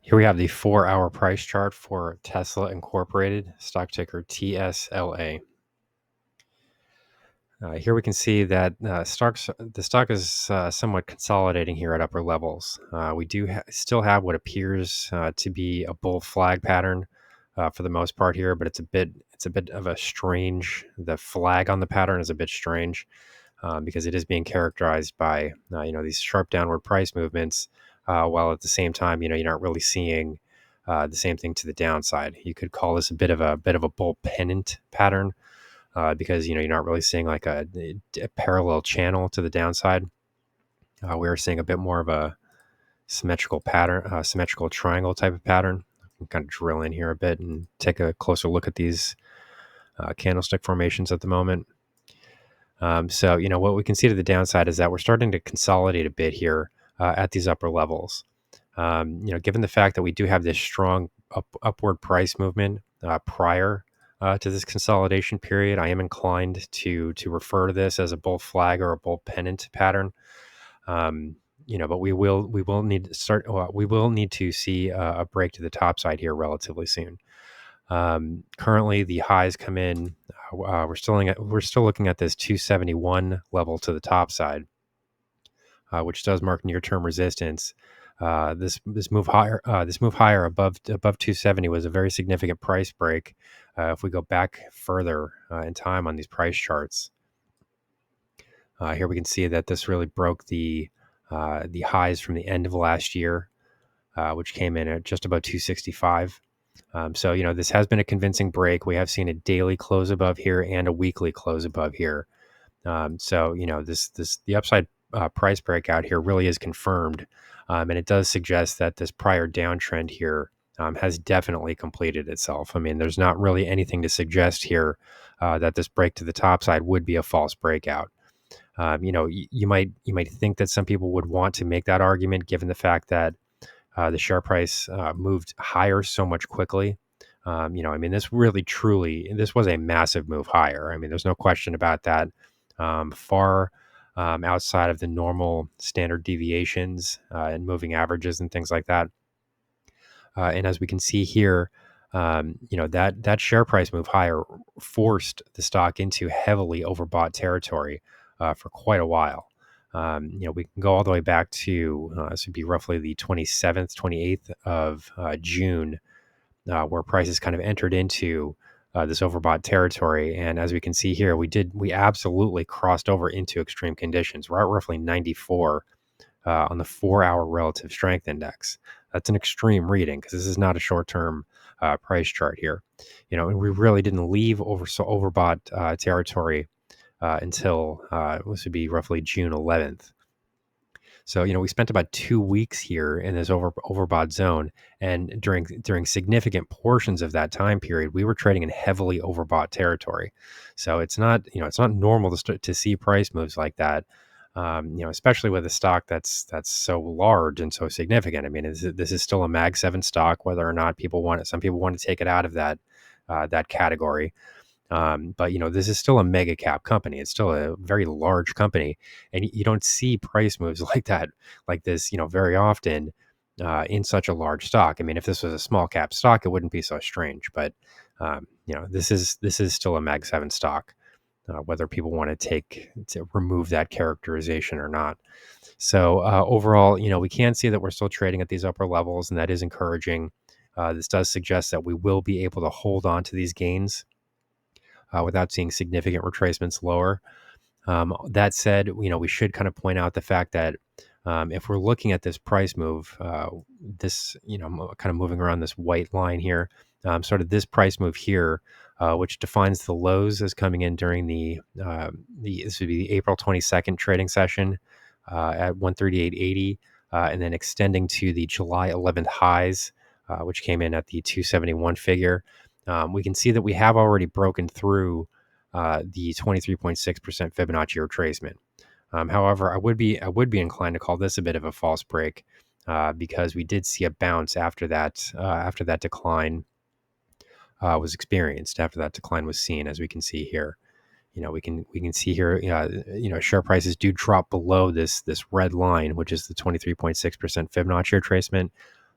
Here we have the 4-hour price chart for Tesla Incorporated, stock ticker TSLA. Here we can see that the stock is somewhat consolidating here at upper levels. We do still have what appears to be a bull flag pattern for the most part here, but it's a bit of a strange. The flag on the pattern is a bit strange because it is being characterized by these sharp downward price movements, while at the same time you're not really seeing the same thing to the downside. You could call this a bit of a bull pennant pattern because you're not really seeing like a parallel channel to the downside. We are seeing a bit more of a symmetrical pattern, symmetrical triangle type of pattern. I can kind of drill in here a bit and take a closer look at these candlestick formations at the moment. So what we can see to the downside is that we're starting to consolidate a bit here at these upper levels. Given the fact that we do have this strong upward price movement prior to this consolidation period, I am inclined to refer to this as a bull flag or a bull pennant pattern. But we will need to start. We will need to see a break to the top side here relatively soon. Currently, the highs come in. We're still looking at this 271 level to the top side, which does mark near-term resistance. This move higher above 270 was a very significant price break. If we go back further in time on these price charts, here we can see that this really broke the highs from the end of last year, which came in at just about 265. So this has been a convincing break. We have seen a daily close above here and a weekly close above here. So the upside price breakout here really is confirmed, and it does suggest that this prior downtrend here has definitely completed itself. I mean, there's not really anything to suggest here that this break to the top side would be a false breakout. You might think that some people would want to make that argument given the fact that the share price moved higher so much quickly. This really, truly, this was a massive move higher. I mean, there's no question about that. Far outside of the normal standard deviations and moving averages and things like that. And as we can see here, that share price move higher forced the stock into heavily overbought territory for quite a while. We can go all the way back to this would be roughly the 27th, 28th of June, where prices kind of entered into this overbought territory. And as we can see here, we absolutely crossed over into extreme conditions. We're at roughly 94 on the 4-hour relative strength index. That's an extreme reading because this is not a short-term price chart here. And we really didn't leave overbought territory until this would be roughly June 11th. So, we spent about 2 weeks here in this overbought zone, and during significant portions of that time period, we were trading in heavily overbought territory. So it's not normal to see price moves like that. Especially with a stock that's so large and so significant. I mean, this is still a Mag 7 stock, whether or not people want it. Some people want to take it out of that category. But this is still a mega cap company. It's still a very large company, and you don't see price moves like this, very often in such a large stock. I mean, if this was a small cap stock, it wouldn't be so strange. But this is still a Mag 7 stock, whether people want to remove that characterization or not. So overall, we can see that we're still trading at these upper levels, and that is encouraging. This does suggest that we will be able to hold on to these gains without seeing significant retracements lower. That said, we should kind of point out the fact that if we're looking at this price move, this, kind of moving around this white line here, sort of this price move here, which defines the lows as coming in during this would be the April 22nd trading session at 138.80, and then extending to the July 11th highs, which came in at the 271 figure. We can see that we have already broken through the 23.6% Fibonacci retracement. However, I would be inclined to call this a bit of a false break because we did see a bounce after that decline was experienced, after that decline was seen, as we can see here. We can see here, share prices do drop below this red line, which is the 23.6% Fibonacci retracement.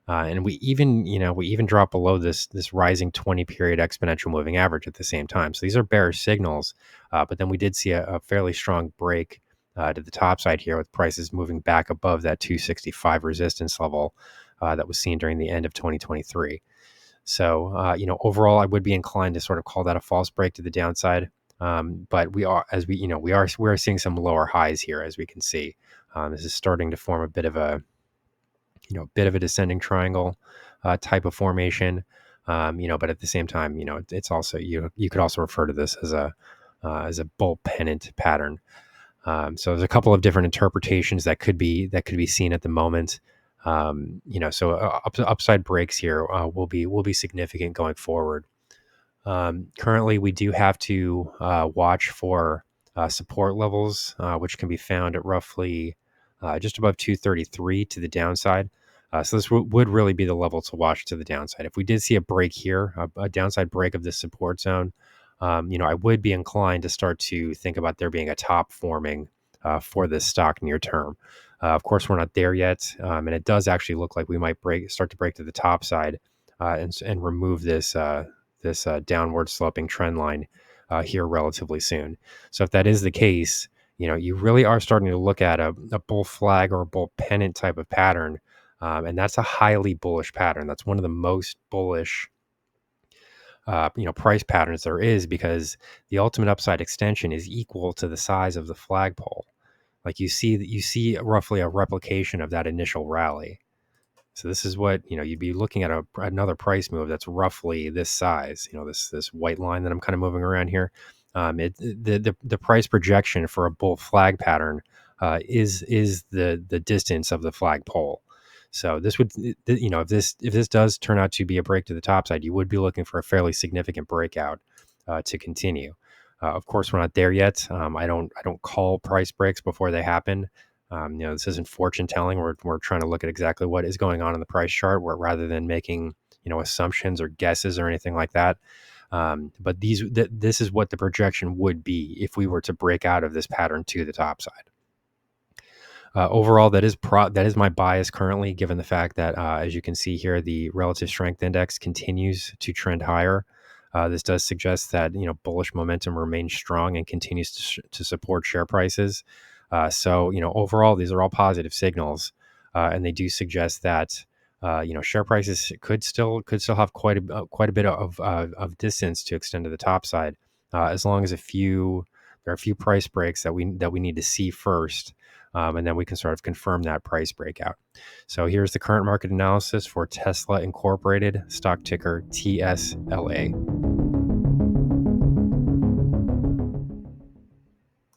And we even drop below this rising 20 period exponential moving average at the same time. So these are bearish signals, but then we did see a fairly strong break to the top side here, with prices moving back above that 265 resistance level that was seen during the end of 2023. So overall, I would be inclined to sort of call that a false break to the downside. But we are, as we you know we are seeing some lower highs here, as we can see. This is starting to form a bit of a descending triangle type of formation. But at the same time, it's also, you could also refer to this as a bull pennant pattern. So there's a couple of different interpretations that could be seen at the moment. So upside breaks here will be significant going forward. Currently, we do have to watch for support levels, which can be found at roughly just above 233 to the downside. So this would really be the level to watch to the downside. If we did see a break here, a downside break of this support zone, I would be inclined to start to think about there being a top forming for this stock near term. Of course, we're not there yet, and it does actually look like we might start to break to the top side and remove this downward sloping trend line here relatively soon. So if that is the case, you really are starting to look at a bull flag or a bull pennant type of pattern. And that's a highly bullish pattern. That's one of the most bullish price patterns there is, because the ultimate upside extension is equal to the size of the flagpole. Like, you see roughly a replication of that initial rally. So this is what, you'd be looking at another price move that's roughly this size. This white line that I'm kind of moving around here. The price projection for a bull flag pattern is the distance of the flagpole. So this would, if this does turn out to be a break to the top side, you would be looking for a fairly significant breakout to continue. Of course, we're not there yet. I don't call price breaks before they happen. This isn't fortune telling. We're trying to look at exactly what is going on in the price chart, rather than making assumptions or guesses or anything like that. But this is what the projection would be if we were to break out of this pattern to the top side. Overall, that is my bias currently, given the fact that, as you can see here, the relative strength index continues to trend higher. This does suggest that bullish momentum remains strong and continues to support share prices. So overall, these are all positive signals, and they do suggest that share prices could still have quite a bit of distance to extend to the top side, as long as there are a few price breaks that we need to see first. And then we can sort of confirm that price breakout. So here's the current market analysis for Tesla Incorporated, stock ticker TSLA.